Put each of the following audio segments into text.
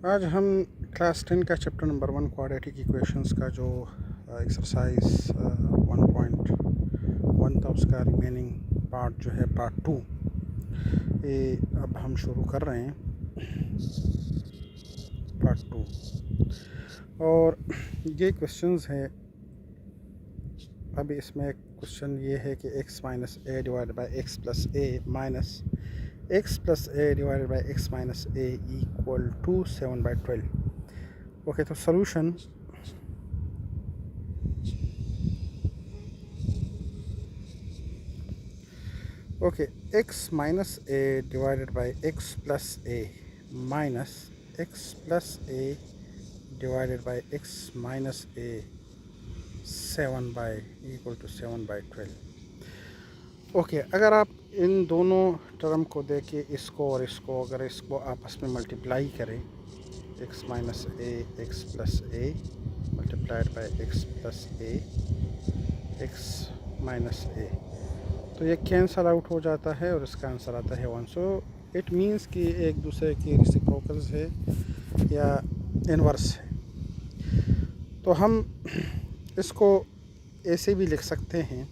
आज हम क्लास 10 का चैप्टर नंबर 1 क्वाड्रेटिक इक्वेशंस का जो एक्सरसाइज 1.1 था उसका रिमेनिंग पार्ट जो है पार्ट 2 ये अब हम शुरू कर रहे हैं पार्ट 2। और ये क्वेश्चंस है। अभी इसमें क्वेश्चन ये है कि x minus a divided by x plus a minus x plus a divided by x minus a equal to 7/12. Okay, तो solution okay, x minus a divided by x plus a minus x plus a divided by x minus a 7 by equal to 7/12. Okay अगर आप इन दोनों term को देखें, इसको और इसको, अगर इसको आपस में मल्टीप्लाई करें, x minus a x plus a multiplied by x plus a x minus a, तो ये कैंसल आउट हो जाता है और इसका आंसर आता है 1। सो इट मीन्स कि एक दूसरे की रेसिप्रोकल्स है या इनवर्स है। तो हम इसको ऐसे भी लिख सकते हैं।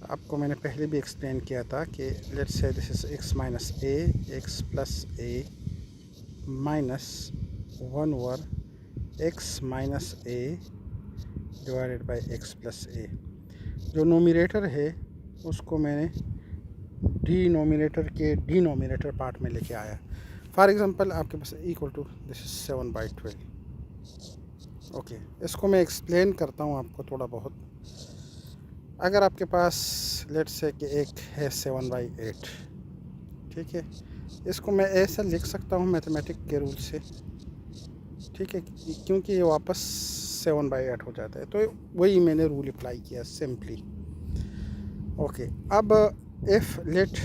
आपको मैंने पहले भी एक्सप्लेन किया था कि let's say this is x minus a x plus a minus 1 over x minus a divided by x plus a. जो नोमिनेटर है उसको मैंने डिनोमिनेटर पार्ट में लेके आया। फॉर एग्जांपल आपके पास equal to this is 7/12। Okay, इसको मैं एक्सप्लेन करता हूँ आपको थोड़ा बहुत। अगर आपके पास लेट्स से कि एक है 7/8, ठीक है, इसको मैं ऐसा लिख सकता हूँ मैथमेटिक के रूल से, ठीक है, क्योंकि ये वापस 7/8 हो जाता है, तो वही मैंने रूल अप्लाई किया सिंपली। ओके, अब if let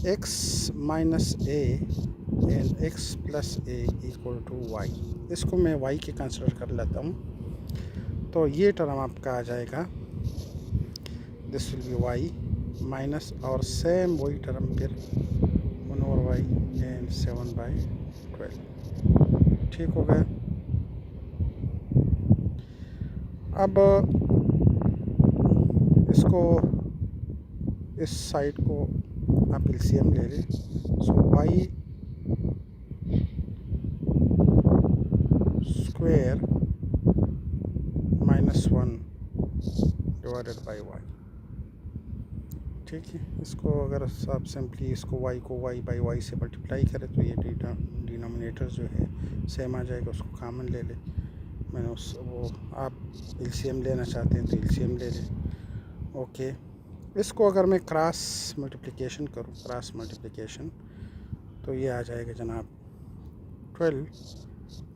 x minus a and x plus a equal to y, इसको मैं y के कंसिडर कर लेता हूँ, तो ये टर्म आपका आ जाएगा, this will be y minus और सेम वही टर्म फिर 1 ओवर y एंड 7/12। ठीक हो गया। अब इसको इस साइड को आप एलसीएम ले लें, सो y square minus 1 divided by y। ठीक है, इसको अगर आप सिंपली इसको y को y बाई y से मल्टीप्लाई करें तो ये डिनोमिनेटर जो है सेम आ जाएगा, उसको कॉमन ले लें। मैंने वो आप एलसीएम लेना चाहते हैं तो एलसीएम ले लें। ओके, इसको अगर मैं क्रॉस मल्टीप्लिकेशन करूं, क्रॉस मल्टीप्लिकेशन, तो ये आ जाएगा जनाब 12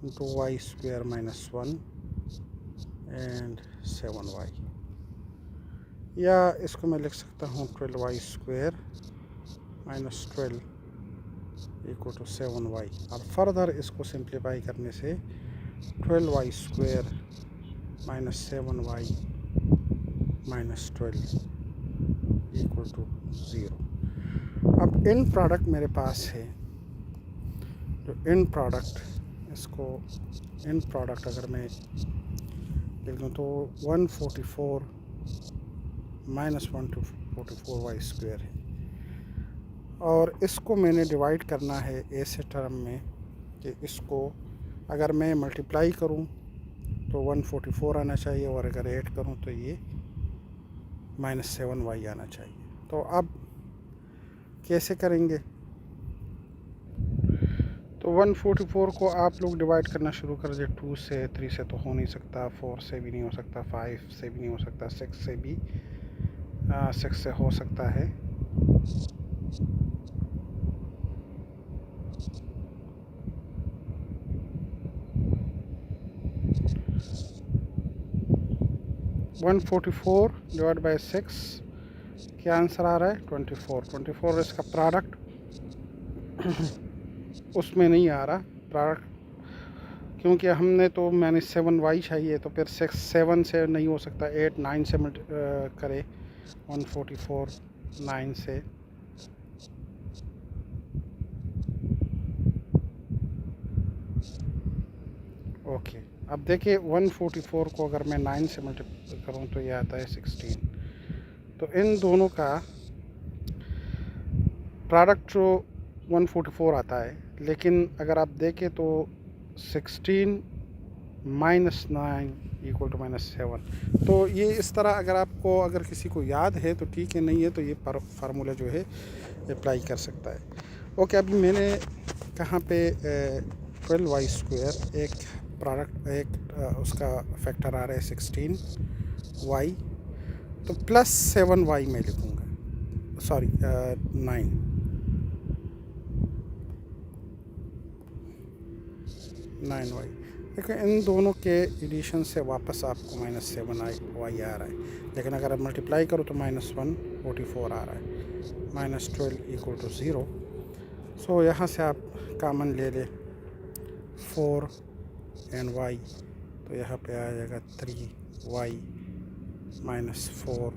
into y square minus 1 and 7y, या इसको मैं लिख सकता हूँ 12y square minus 12 equal to 7y, और फर्दर इसको सिंप्लीफाई करने से 12y square minus 7y minus 12 equal to 0। अब इन प्रोडक्ट मेरे पास है, जो इन प्रोडक्ट, इसको इन प्रोडक्ट अगर मैं लिख दूँ तो 144 माइनस 144y स्क्वायर है, और इसको मैंने डिवाइड करना है ऐसे टर्म में कि इसको अगर मैं मल्टीप्लाई करूं तो 144 आना चाहिए, और अगर ऐड करूं तो ये माइनस 7y आना चाहिए। तो अब कैसे करेंगे? तो 144 को आप लोग डिवाइड करना शुरू कर दे, 2 से, 3 से तो हो नहीं सकता, 4 से भी नहीं हो सकता, 5 से भी नहीं हो सकता, 6 से भी 6 से हो सकता है, 144 डिवाइड बाई 6, क्या आंसर आ रहा है? 24। इसका प्रोडक्ट उसमें नहीं आ रहा प्रोडक्ट, क्योंकि हमने तो मैंने 7y चाहिए, तो फिर 7 से नहीं हो सकता, 8 9 से करे, 144 9 से ओके, अब देखिए 144 को अगर मैं 9 से मल्टीप्लाई करूँ तो ये आता है 16। तो इन दोनों का प्रोडक्ट जो 144 आता है, लेकिन अगर आप देखें तो 16 माइनस 9 इक्वल टू -7। तो ये इस तरह अगर किसी को याद है तो ठीक है, नहीं है तो ये फार्मूला जो है अप्लाई कर सकता है। ओके, अभी मैंने कहाँ पे 12y² एक प्रोडक्ट उसका फैक्टर आ रहा है 16y, तो +7y में लिखूँगा, सॉरी 9y। देखो इन दोनों के एडिशन से वापस आपको -7y आ रहा है, लेकिन अगर आप मल्टीप्लाई करो तो -144 आ रहा है, -12 इक्वल टू 0। सो यहाँ से आप कॉमन ले ले 4 एंड y, तो यहाँ पे आ जाएगा 3y -4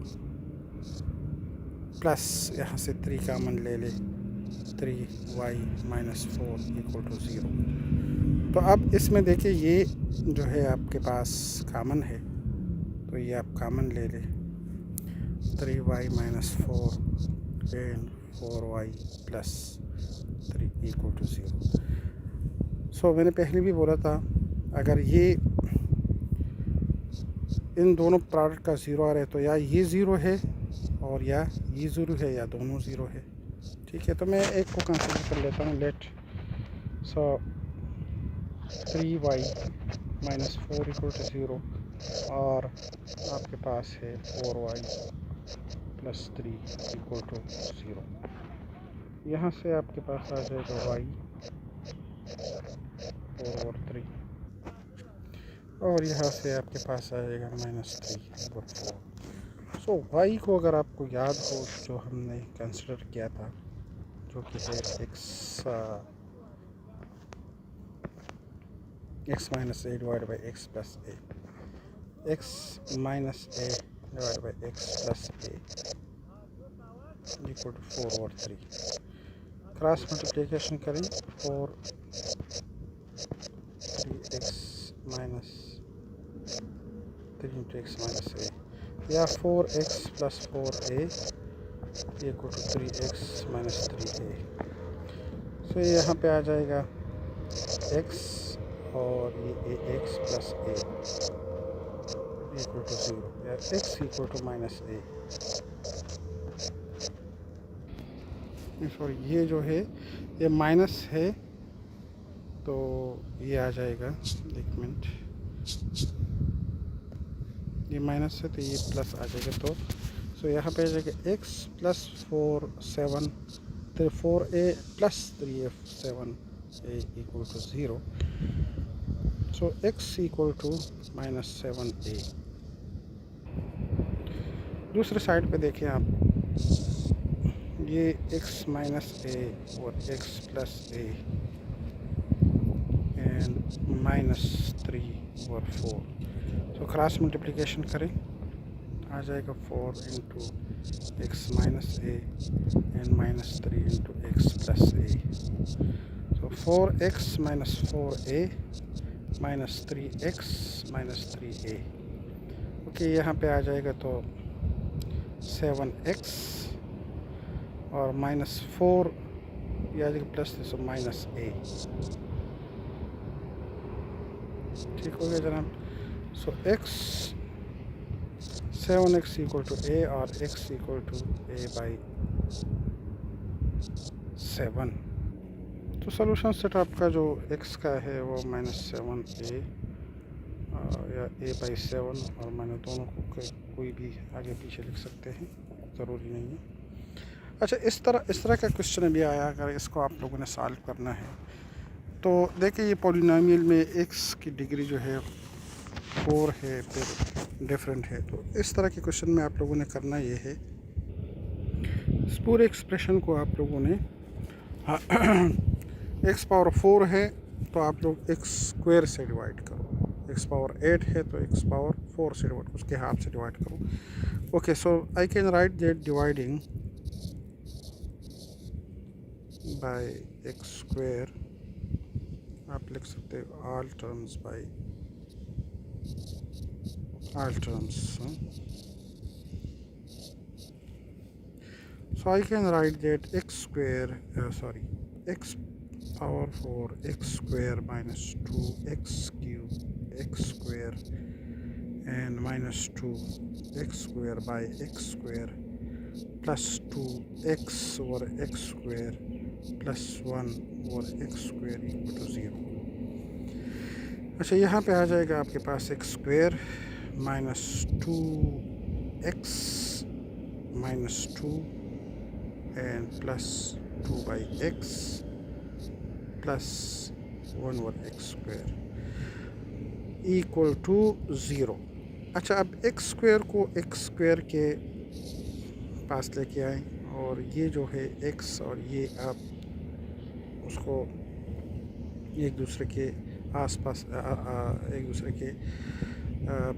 प्लस यहाँ से 3 कॉमन ले ले 3y -4 इक्वल टू 0। तो अब इसमें देखिए ये जो है आपके पास कॉमन है, तो ये आप कॉमन ले ले 3y -4 and 4y +3 equal to 0। सो मैंने पहले भी बोला था, अगर ये इन दोनों प्रोडक्ट का 0 आ रहा है तो या ये 0 है और या ये 0 है या दोनों 0 है। ठीक है, तो मैं एक को कंसीडर कर लेता हूँ, late so 3y -4 equal to 0 और आपके पास है 4y +3 इक्वल टू 0। यहाँ से आपके पास आ जाएगा y 4/3 और यहाँ से आपके पास आ जाएगा -3/4। सो y को अगर आपको याद हो जो हमने कंसिडर किया था, जो कि है x - a divide by x + a, x - a divide by x + a equal to 4/3। Cross multiplication करें, 3x - a या 4x + 4a equal to 3x - 3a। सो ये यहाँ पे आ जाएगा x और ये ax + a इक्वल टू 0 या x equal to -a। Sorry, ये जो है ये माइनस है, तो ये आ जाएगा, एक मिनट, ये माइनस है तो ये प्लस आ जाएगा। तो सो यहाँ पे आ जाएगा x + 4 7 तो 4a + 3a 7a equal to 0। So x equal to -7a। दूसरे साइड पे देखें आप, ये x - a और x + a एंड -3/4। तो क्रॉस मल्टीप्लिकेशन करें, आ जाएगा 4 into x - a and -3 into x + a। तो 4x - 4a -3x - 3a। Okay, यहाँ पे आ जाएगा तो 7x और -4 या प्लस सो -a। ठीक हो गया जनाब। So x 7x equal to a और x इक्वल टू a/7। तो सोल्यूशन सेट आपका जो x का है वो -7a या a/7, और मैंने दोनों को कोई भी आगे पीछे लिख सकते हैं, ज़रूरी नहीं है। अच्छा, इस तरह का क्वेश्चन भी आया, अगर इसको आप लोगों ने सॉल्व करना है तो देखिए ये पॉलिनोमियल में x की डिग्री जो है 4 है, फिर डिफरेंट है। तो इस तरह के क्वेश्चन में आप लोगों ने करना ये है, इस पूरे एक्सप्रेशन को आप लोगों ने x⁴ है तो आप लोग x² से डिवाइड करो, x⁴ है तो x⁴ से डिवाइड, उसके हाफ से डिवाइड करो। Okay, so I can write that dividing by x² आप लिख सकते हो all terms by all terms. So I can write that x square x power 4 x square minus 2 x cube x square and minus 2 x square by x square plus 2 x over x square plus 1 over x square equal to 0. अच्छा, यहाँ पे आ जाएगा आपके पास x square minus 2x minus 2 and plus 2 by x plus 1 over x square equal to 0. अच्छा, अब x square को x square के पास लेके आए और ये जो है x और ये आप उसको एक दूसरे के आसपास एक दूसरे के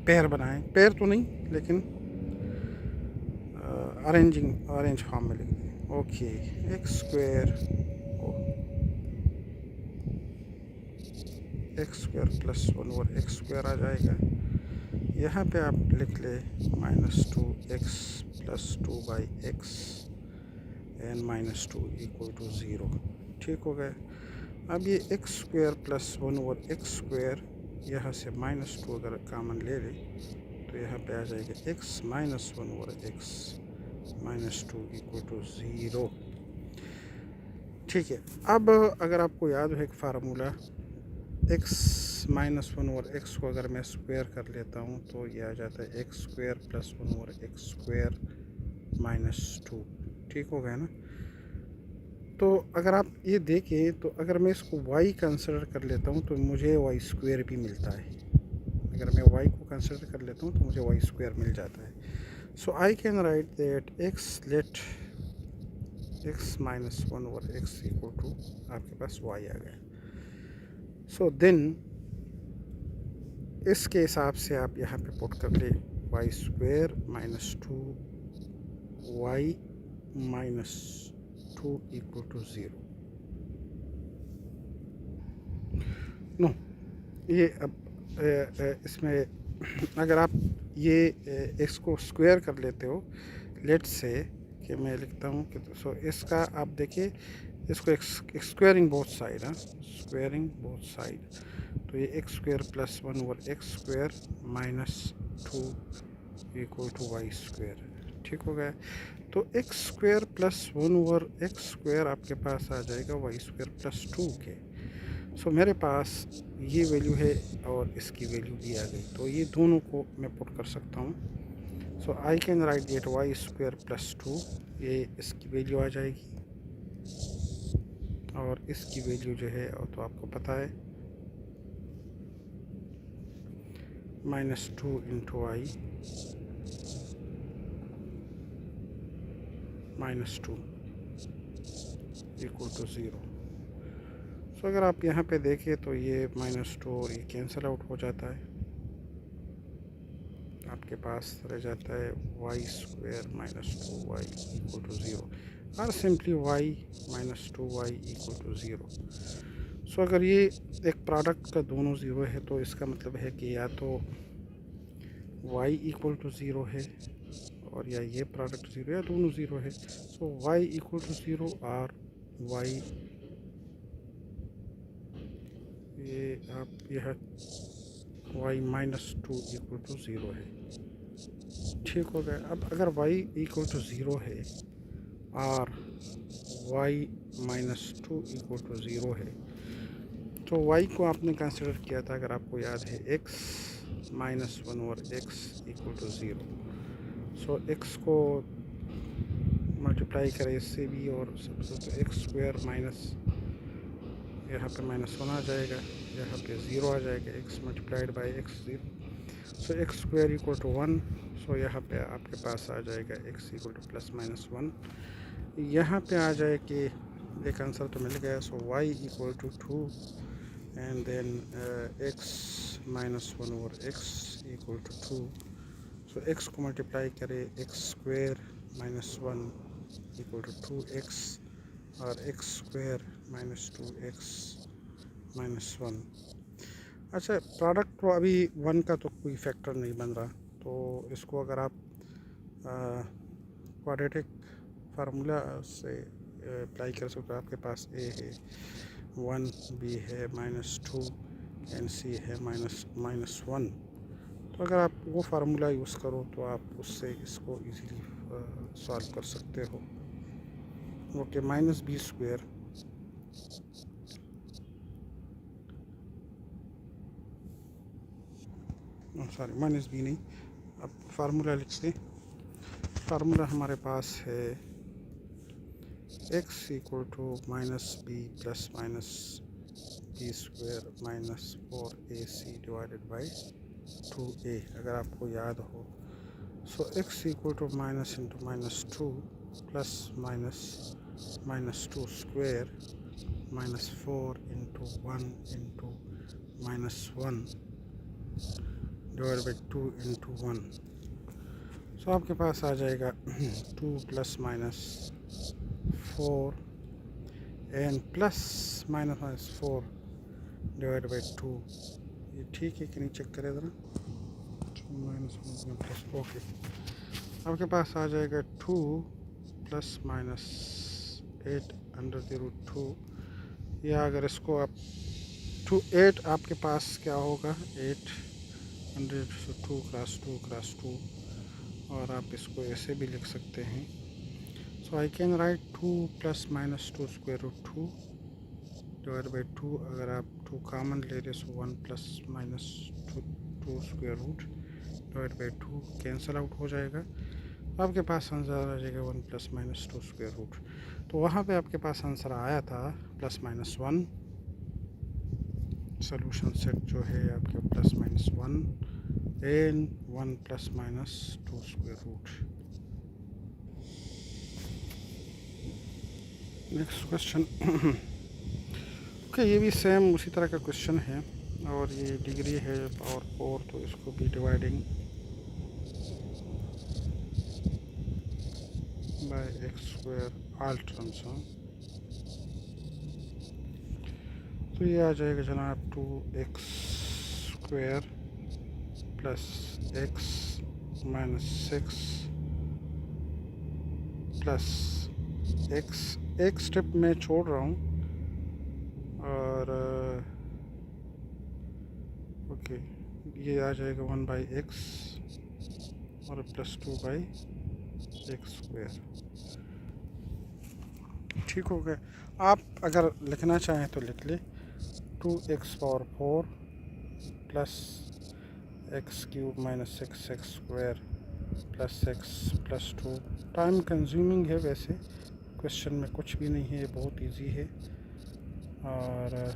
पैर बनाएं, पैर तो नहीं लेकिन अरेंज फॉर्म में लिख दें. Okay, x square plus 1 over x square आ जाएगा. यहाँ पे आप लिख ले -2x plus 2 by x and -2 equal to 0. ठीक हो गया. अब ये x square plus 1 over x square यहाँ से -2 अगर कामन ले ले तो यहाँ पे आ जाएगा x minus 1 over x -2 equal to 0. ठीक है. अब अगर आपको याद हो एक formula, x minus 1 over x को अगर मैं स्क्वायर कर लेता हूँ तो ये आ जाता है x square plus 1 over x square -2. ठीक हो गया ना. तो अगर आप ये देखें तो अगर मैं इसको y कंसिडर कर लेता हूँ तो मुझे y स्क्वायर भी मिलता है. अगर मैं y को कंसिडर कर लेता हूँ तो मुझे y स्क्वायर मिल जाता है. So I can write that x minus 1 over x equal to आपके पास y आ गया. सो देन इसके हिसाब से आप यहाँ पे पुट कर ले y square -2 y -2 equal to 0. No, ये अब इसमें अगर आप ये इसको स्क्वायर कर लेते हो, लेट्स से कि मैं लिखता हूँ कि सो इसका आप देखिए, इसको squaring both side, squaring both side, तो ये x square plus 1 over x square -2 equal to y square. ठीक हो गया. तो x square plus 1 over x square आपके पास आ जाएगा वाई स्क्वायर प्लस 2 के. सो मेरे पास ये वैल्यू है और इसकी वैल्यू भी आ गई, तो ये दोनों को मैं पुट कर सकता हूँ. So I can write that y square plus 2, ये इसकी वैल्यू आ जाएगी और इसकी वैल्यू जो है तो आपको पता है -2 into I -2 equal to 0. So अगर आप यहाँ पे देखें तो ये -2 और ये कैंसिल आउट हो जाता है. आपके पास रह जाता है Y square -2y equal to 0 और simply y -2y equal to 0. So अगर ये एक प्रोडक्ट का दोनों ज़ीरो है तो इसका मतलब है कि या तो y इक्वल टू 0 है और या ये प्रोडक्ट 0 या दोनों 0 है. सो y इक्वल टू 0 और y ये आप यह y -2 इक्वल टू 0 है. ठीक हो गया. अब अगर y इक्वल टू 0 है और y -2 इक्वल टू 0 है तो y को आपने कंसिडर किया था, अगर आपको याद है, x -1 over x equal to 0. So x को मल्टीप्लाई करें इससे भी और सबसे तो एक्स स्क्वायर माइनस यहाँ पे -1 आ जाएगा, यहाँ पे 0 आ जाएगा, x multiplied by x 0. So x square equal to 1. So यहाँ पे आपके पास आ जाएगा x इक्वल टू +-1. यहाँ पे आ जाए कि एक आंसर तो मिल गया. So y equal to 2 and then x -1 over x equal to 2. So x को मल्टीप्लाई करें, x square -1 equal to 2x और x स्क्वायर -2x -1। अच्छा, प्रोडक्ट तो अभी 1 का तो कोई फैक्टर नहीं बन रहा, तो इसको अगर आप क्वाड्रेटिक फार्मूला से अप्लाई कर सकते हो। आपके पास ए है 1, बी है -2 एंड सी है -1। तो अगर आप वो फार्मूला यूज़ करो तो आप उससे इसको इजीली सॉल्व कर सकते हो। ओके, -b², सॉरी -b नहीं, अब फार्मूला लिखते। फार्मूला हमारे पास है x equal to -b plus -b² -4ac divided by 2a। अगर आपको याद हो, so x equal to minus into -2 plus -2 square -4 into 1 into -1 divide by 2 into 1। So आपके पास आ जाएगा 2 plus -4 and plus -4 divide by 2। ये ठीक है कि नहीं, चेक करें ज़रा। प्लस, ओके, आपके पास आ जाएगा 2 प्लस -8 अंडर द रूट 2। या अगर इसको आप 8 आपके पास क्या होगा, 8 100 2 क्रॉस 2 क्रॉस 2, और आप इसको ऐसे भी लिख सकते हैं। So I can write 2 plus -2 square root 2 divide by 2। अगर आप 2 कॉमन ले रहे so 1 plus -2 square root divide by 2 cancel out हो जाएगा। आपके पास आंसर आ जाएगा 1 प्लस -2 स्क्वायर रूट। तो वहाँ पे आपके पास आंसर आया था +-1। सोल्यूशन सेट जो है आपके +-1 एन 1 plus -2 square root. Next question. Okay, ये भी सेम उसी तरह का क्वेश्चन है, और ये डिग्री है पावर 4, तो इसको भी dividing by x² all terms. तो ये आ जाएगा जनाब 2x² plus x -6 plus x। एक स्टेप मैं छोड़ रहा हूँ, और ओके, ये आ जाएगा 1/x और +2/x²। ठीक हो गया। आप अगर लिखना चाहें तो लिख ले 2x power 4 plus x³ -6x² plus x plus 2। Time consuming है, वैसे क्वेश्चन में कुछ भी नहीं है, बहुत इजी है, और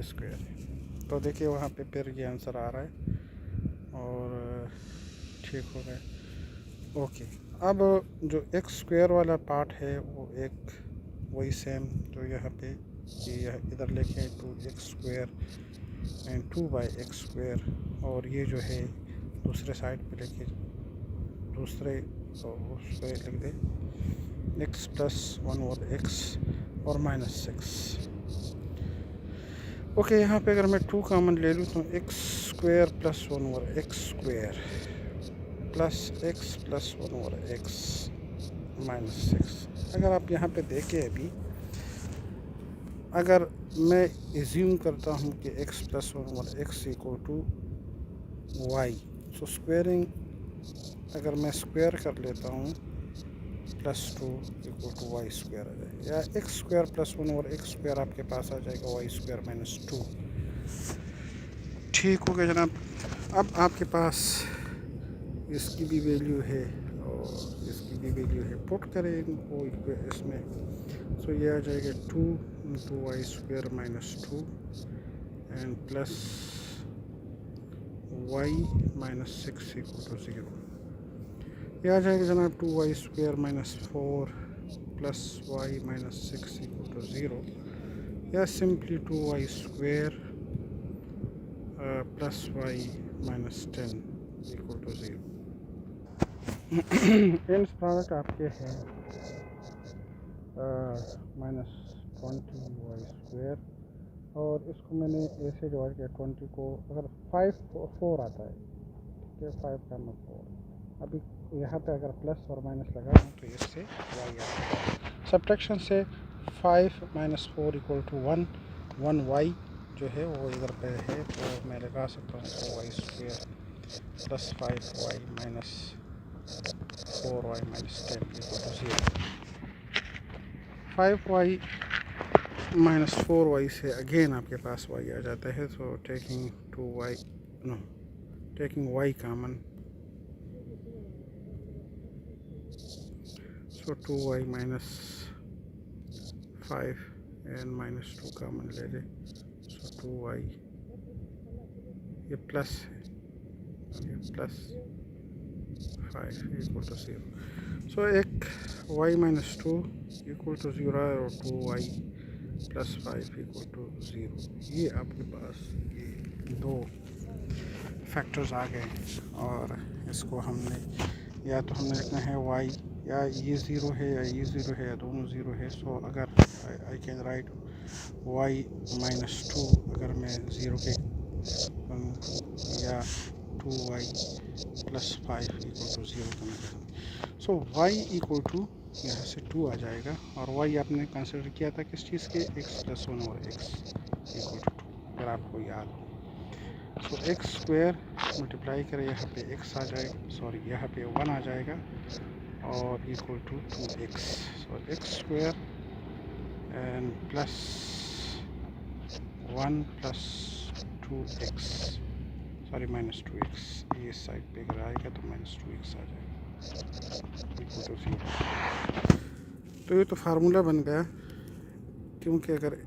स्क्वायर है। तो देखिए वहाँ पे फिर ये आंसर आ रहा है, और ठीक हो गया। ओके, अब जो x² वाला पार्ट है वो एक वही सेम, तो यहाँ पे इधर लिखें 2x² एंड 2/x², और ये जो है दूसरे साइड पे लिखे, दूसरे उस पर लिख दे x + 1/x और -6। ओके, यहाँ पे अगर मैं 2 कॉमन ले लूँ तो x² + 1/x² plus x + 1/x -6। अगर आप यहाँ पे देखें, अभी अगर मैं एज्यूम करता हूँ कि x + 1/x = y, सो स्क्वेयरिंग अगर मैं स्क्वायर कर लेता हूँ +2 = y² आ जाएगा, या x² + 1/x² आपके पास आ जाएगा y² - 2। ठीक हो गया जनाब। अब आपके पास इसकी भी वैल्यू है और इसकी भी वैल्यू है, पुट करें इनको इसमें। सो ये आ जाएगा 2 × y² - 2 एंड प्लस y -6 = 0। ये आ जाएगा जनाब 2y² - 4 प्लस y -6 = 0, या simply 2y² plus y -10 = 0। And product आपके हैं 20y², और इसको मैंने ऐसे डिवाइड किया 20 को, अगर 4 आता है, ठीक है, 5 का 4। अभी यहाँ पे अगर प्लस और माइनस लगाऊँ तो इससे y आता है। सब्ट्रैक्शन से 5 - 4 = 1, 1y जो है वो इधर पे है, तो मैं लगा सकता हूँ y² + 5y - 4y - 10 = 0। 5y - 4y से अगेन आपके पास y आ जाता है, so taking y common, so 2y - 5 and -2 common ले ले, so 2y, ये प्लस है, ये +5 = 0, so एक y - 2 = 0 और 2y + 5 = 0। ये आपके पास ये दो फैक्टर्स आ गए, और इसको हमने या तो हमने लिखना है y, या ये 0 है या ये 0 है या दोनों 0 है। सो अगर आई कैन राइट y - 2 अगर मैं 0 के या 2y + 5 = 0 का मैं, सो y = यहाँ से 2 आ जाएगा, और y आपने कंसिडर किया था किस चीज़ के, x + 1 और x = 2, अगर आपको याद हो। सो x² मल्टीप्लाई करें, यहाँ पे x आ जाएगा, सॉरी यहाँ पे 1 आ जाएगा, और = 2x, so x² and +1 + 2x, sorry -2x, ये साइड पे अगर आएगा तो -2x आ जाएगा, = 0। तो ये तो फार्मूला बन गया, क्योंकि अगर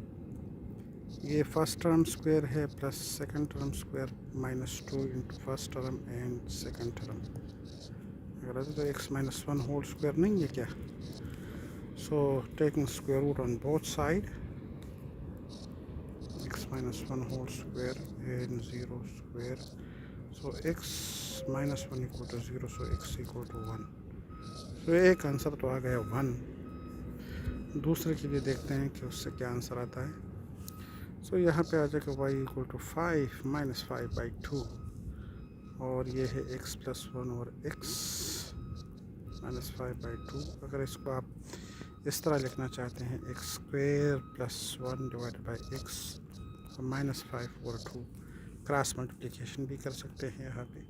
ये फर्स्ट टर्म स्क्वायर है plus second term square -2 × first term and second term, अगर ऐसे तो x - 1 होल स्क्वायर नहीं है क्या। So taking square root on both side, x - 1 whole square and 0 square, so x - 1 = 0, so x = 1। So एक answer तो आ गया 1। दूसरे के लिए देखते हैं कि उससे क्या आंसर आता है। सो यहाँ पे आ जाएगा y = 5 - 5/2, और ये है x + 1 और x - 5/2। अगर इसको आप इस तरह लिखना चाहते हैं, x² + 1 / x -5/2, क्रॉस मल्टीप्लिकेशन भी कर सकते हैं। यहाँ पे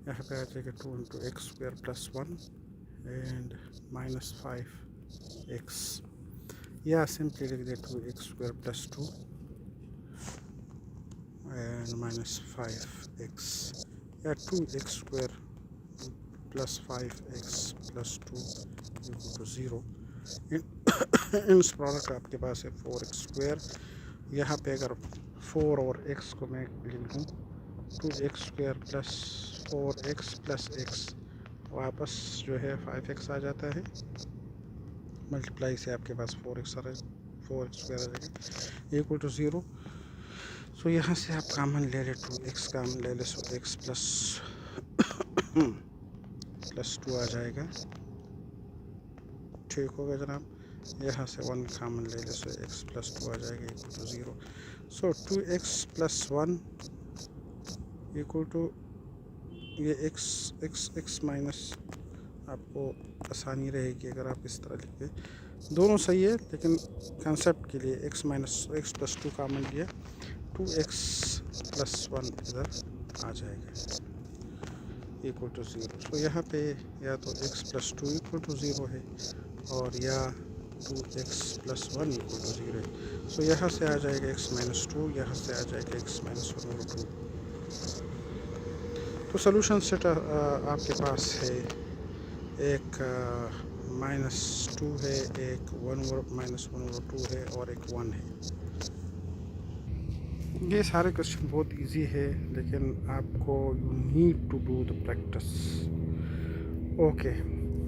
आ जाएगा 2 × x² + 1 एंड -5x, या सिंपली लिख दे 2x² + 2 and -5x, या 2x² + 5x + 2 = 0। इस प्रोडक्ट आपके पास है 4x², यहाँ पे अगर 4 और x को मैं लिख दूँ 2x² + 4x + x, वापस जो है 5x आ जाता है, मल्टीप्लाई से आपके पास 4x² आ जाएगा = 0। सो यहाँ से आप कामन ले ले, 2x कामन ले ले, सो x + 2 आ जाएगा, ठीक होगा जनाब। यहाँ से 1 कामन ले ले, सो x + 2 आ जाएगा = 0। सो 2x + 1 = ये x माइनस, आपको आसानी रहेगी अगर आप इस तरह लिखें, दोनों सही है लेकिन कंसेप्ट के लिए x + 2 कामन लिया, 2x + 1 इधर आ जाएगा = 0। सो यहाँ पे या तो x + 2 = 0 है, और या 2x + 1 = 0 है। सो यहाँ से आ जाएगा x - 2, यहाँ से आ जाएगा x - 1 और 2। तो सोल्यूशन सेट आपके पास है, एक -2 है, एक 1 और -1 और 2 है, और एक 1 है। ये सारे क्वेश्चन बहुत इजी है, लेकिन आपको you need to do the practice. Okay,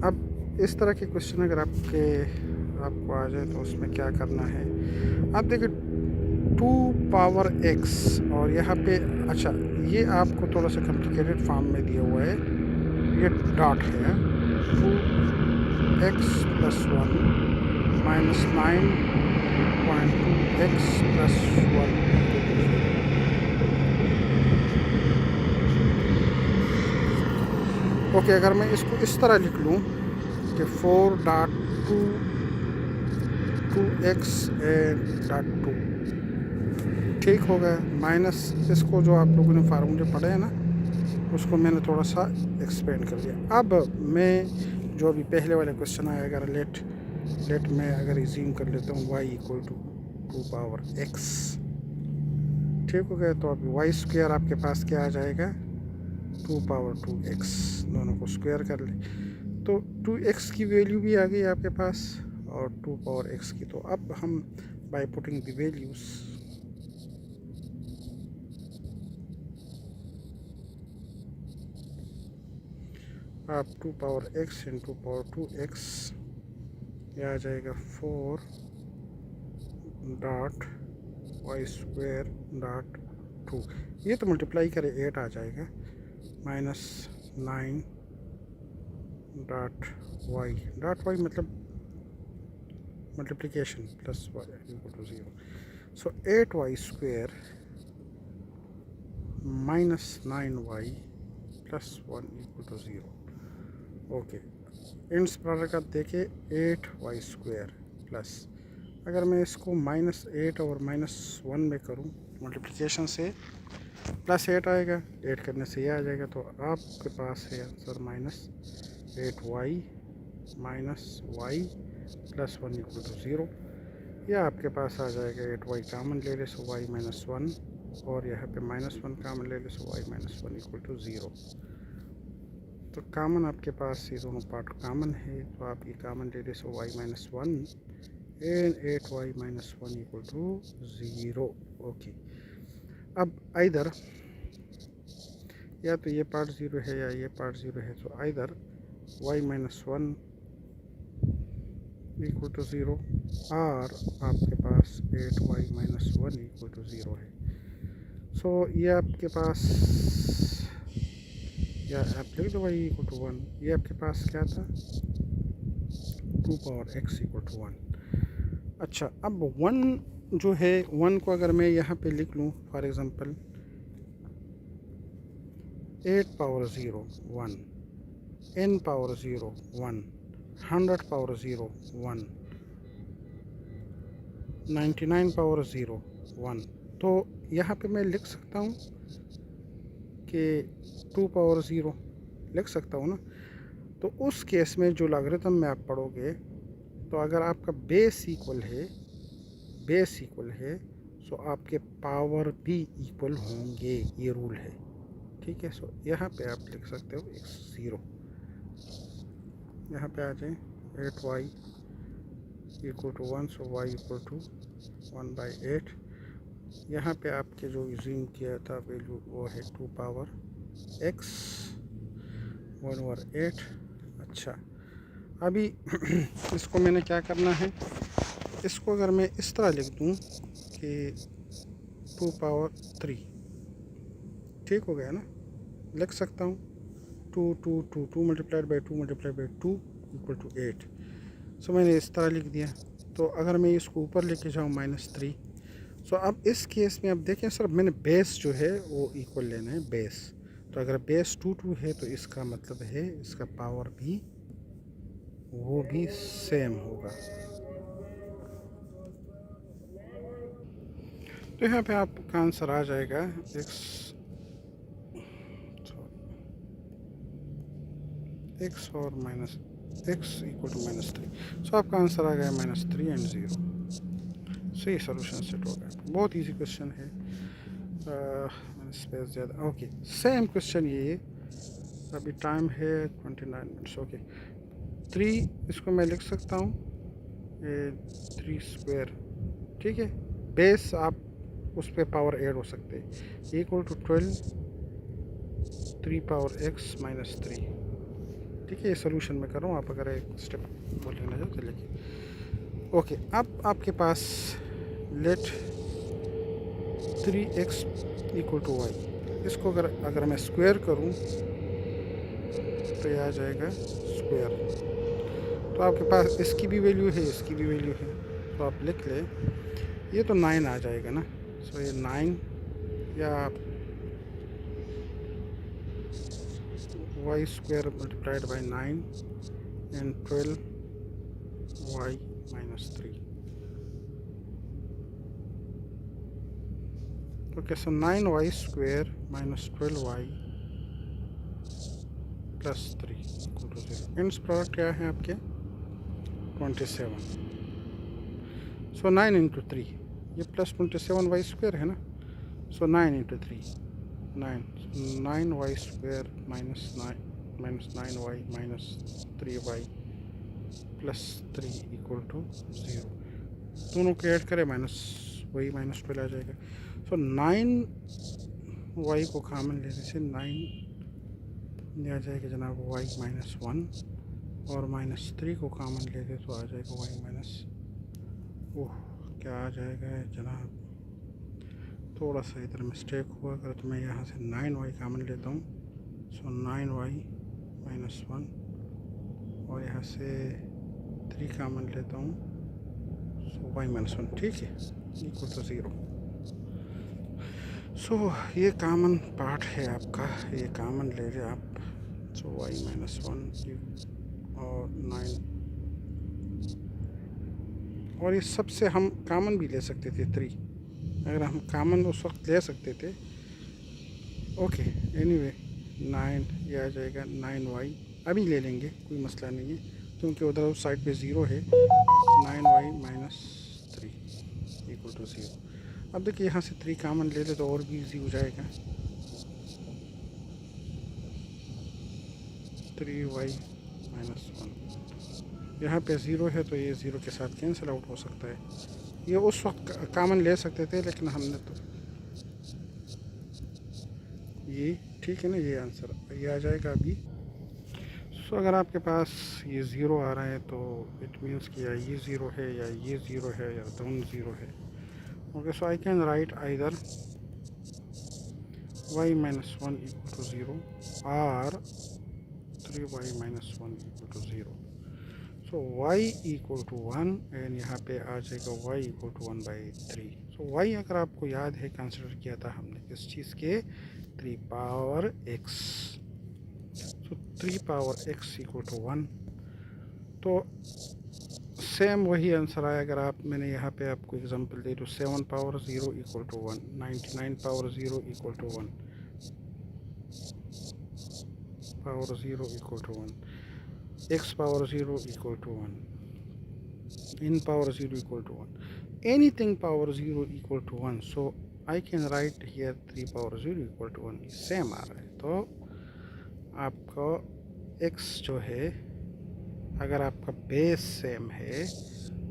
अब इस तरह के क्वेश्चन अगर आपको आ जाए तो उसमें क्या करना है, आप देखिए 2x, और यहाँ पे अच्छा ये आपको थोड़ा सा कॉम्प्लिकेटेड फॉर्म में दिया हुआ है, ये डॉट है, 2x + 1 - 9 0.2x plus 1 equal to 0। Okay, अगर मैं इसको इस तरह लिख लूँ कि 4.2x डॉट 2, ठीक हो गया। माइनस इसको जो आप लोगों ने फार्मूले पढ़े हैं ना, उसको मैंने थोड़ा सा एक्सपेंड कर दिया। अब मैं जो अभी पहले वाले क्वेश्चन आया, अगर लेट मैं अगर रिज्यूम कर लेता हूँ y equal to 2 power x, ठीक हो गया। तो अब वाई स्क्वायर आपके पास क्या आ जाएगा, 2 पावर 2x, दोनों को स्क्वायर कर ले तो 2x की वैल्यू भी आ गई आपके पास और 2 पावर x की। तो अब हम बाय पुटिंग द वैल्यूज़, आप 2 power x into power 2x, यह आ जाएगा 4 डॉट वाई स्क्वायर डॉट 2, ये तो मल्टीप्लाई करे 8 आ जाएगा, माइनस 9 डॉट वाई मतलब multiplication plus y equal to 0। So 8y square minus 9y plus 1 equal to 0। Okay, ends product का देखे 8y स्क्वायर प्लस, अगर मैं इसको -8 और -1 में करूं मल्टीप्लिकेशन से, प्लस 8 आएगा, 8 करने से ये आ जाएगा। तो आपके पास है answer -8y minus y plus 1 equal to 0। या आपके पास आ जाएगा 8y कामन ले ले, सो y -1, और यहाँ पे -1 कामन ले ले, सो y -1 इक्वल टू 0। तो कामन आपके पास ये दोनों पार्ट कामन है, तो आप ये कामन ले ले, so y -1 and 8y -1 equal to 0। Okay, अब इधर या तो ये पार्ट 0 है या ये पार्ट 0 है, तो इधर y -1 इक्वल टू 0 और आपके पास 8y -1 इक्वल टू 0 है। सो ये आपके पास, या आप लिख दो y इक्वल टू 1, ये आपके पास क्या था, 2 पावर x इक्वल टू 1। अच्छा, अब 1 जो है, 1 को अगर मैं यहाँ पे लिख लूँ, for example 8 power 0 1, n power 0 1, 100 power 0 1, 99 power 0 1, तो यहाँ पे मैं लिख सकता हूँ कि 2 पावर 0 लिख सकता हूँ ना। तो उस केस में जो लॉगरिथम में आप पढ़ोगे, तो अगर आपका बेस इक्वल है सो आपके पावर भी इक्वल होंगे, ये रूल है, ठीक है। सो यहाँ पे आप लिख सकते हो x0, यहाँ पे आ जाए 8y equal to 1, so y equal to 1/8। यहाँ पे आपके जो यूजिंग किया था वैल्यू वो है 2 पावर x 1/8। अच्छा, अभी इसको मैंने क्या करना है, इसको अगर मैं इस तरह लिख दूँ कि 2 पावर 3, ठीक हो गया ना, लिख सकता हूँ 2 multiplied by 2 multiplied by 2 equal to 8। So मैंने इस तरह लिख दिया। तो अगर मैं इसको ऊपर लेके जाऊँ -3, सो अब इस केस में अब देखें सर, मैंने बेस जो है वो इक्वल लेना है, बेस। तो अगर बेस 2 है तो इसका मतलब है इसका पावर भी वो भी सेम होगा। तो यहाँ पे आपका आंसर आ जाएगा x और x इक्वल टू -3। सो आपका आंसर आ गया -3 एंड 0। सही सोल्यूशन सेट हो गया। बहुत इजी क्वेश्चन है, स्पेस ज़्यादा। ओके, सेम क्वेश्चन ये, अभी टाइम है 29 मिनट्स। ओके, 3 इसको मैं लिख सकता हूँ 3 स्क्वायर, ठीक है। बेस आप उस पर पावर ऐड हो सकते हैं, इक्वल टू 12 3 पावर x -3, ठीक है। ये सोल्यूशन में कर रहा हूँ, आप अगर एक स्टेप बोल लेना चाहो तो लिखिए। ओके, अब आपके पास let 3x equal to y, इसको अगर मैं स्क्वायर करूँ तो यह आ जाएगा स्क्वायर। तो आपके पास इसकी भी वैल्यू है, इसकी भी वैल्यू है, तो आप लिख ले, ये तो 9 आ जाएगा ना। सो ये 9 या y square multiplied by 9 and 12 y minus 3। Okay, so 9 y square minus 12 y plus 3 equal to 0। Ends product क्या है आपके 27। सो 9 इंटू 3, ये प्लस 27 वाई स्क्वायर है ना। So 9 into 3 9 y square minus 9 y minus 3 y plus 3 equal to 0। दोनों को add करें minus Y minus 12 आ जाएगा। सो 9 वाई को कॉमन लेने से 9 आ जाएगा जनाब वाई माइनस 1, और माइनस 3 को कॉमन लेते तो आ जाएगा वाई माइनस, ओह क्या आ जाएगा जनाब, थोड़ा सा इधर मिस्टेक हुआ। अगर तो मैं यहाँ से 9 वाई कॉमन लेता हूँ, सो 9 वाई माइनस 1, और यहाँ से 3 कॉमन लेता हूँ, सो वाई माइनस 1, ठीक है, इक्वल टू 0। सो ये कॉमन पार्ट है आपका, ये कॉमन ले लें आप। सो वाई माइनस 1 और 9, और ये सबसे हम कॉमन भी ले सकते थे 3, अगर हम कॉमन उस वक्त ले सकते थे। ओके, एनीवे 9 ये आ जाएगा 9 वाई, अभी ले लेंगे, कोई मसला नहीं है, क्योंकि उधर उस साइड पे 0 है। 9 वाई माइनस 3 इक्वल टू 0। अब देखिए यहाँ से 3 कॉमन ले ले तो और भी इजी हो जाएगा। 3 वाई माइनस 1, यहाँ पे 0 है तो ये 0 के साथ कैंसिल आउट हो सकता है। ये उस वक्त कॉमन ले सकते थे, लेकिन हमने तो ये, ठीक है ना, ये आंसर ये आ जाएगा अभी। सो अगर आपके पास ये 0 आ रहा है तो इट मीन्स कि या ये 0 है या ये 0 है या दोनों 0 है। Okay, so I can write either y minus 1 equal to 0 और 3 y minus 1 equal to 0। So y equal to 1 and यहाँ पे आ जाएगा y equal to 1/3। So y अगर आपको याद है कंसिडर किया था हमने किस चीज़ के, 3 power x। So 3 power x equal to 1, तो सेम वही आंसर आया। अगर आप, मैंने यहाँ पे आपको एग्जांपल दे दूँ, 7 power 0 equal to 1, 99 power 0 equal to 1, power 0 equal to 1, x power 0 equal to 1, n power 0 equal to 1, anything power 0 equal to 1, so I can write here 3 power 0 equal to 1, same आ रहा है। तो आपका x जो है, अगर आपका base same है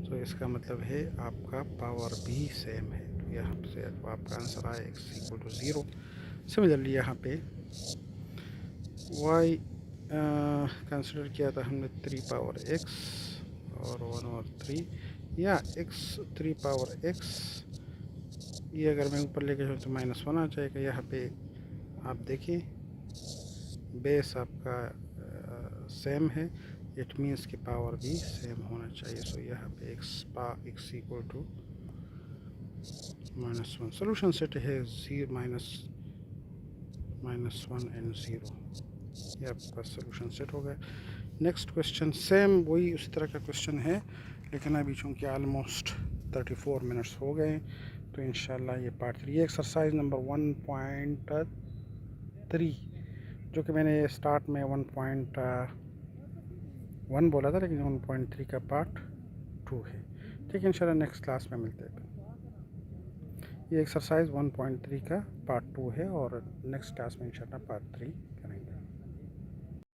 तो इसका मतलब है आपका पावर भी सेम है, तो यहाँ से आपका आंसर आया x इक्वल टू 0। सिमिलरली यहाँ पे y कंसिडर किया था हमने 3 पावर x और 1 और 3, या x 3 पावर x, ये अगर मैं ऊपर लेके जाऊँ तो -1 आ जाएगा। यहाँ पे आप देखिए बेस आपका सेम है, इट मीन्स कि पावर भी सेम होना चाहिए। सो यहाँ पे x equal to -1, solution set है 0 -1 एंड 0, ये आपका सोल्यूशन सेट हो गया। नेक्स्ट क्वेश्चन सेम वही उसी तरह का क्वेश्चन है, लेकिन अभी चूँकि ऑलमोस्ट 34 मिनट्स हो गए तो इंशाल्लाह ये पार्ट 3 एक्सरसाइज नंबर 1.3, जो कि मैंने स्टार्ट में 1.1 बोला था, लेकिन 1.3 का पार्ट 2 है। ठीक है, इंशाल्लाह नेक्स्ट क्लास में मिलते हैं। ये एक्सरसाइज 1.3 का पार्ट 2 है और नेक्स्ट क्लास में इंशाल्लाह पार्ट 3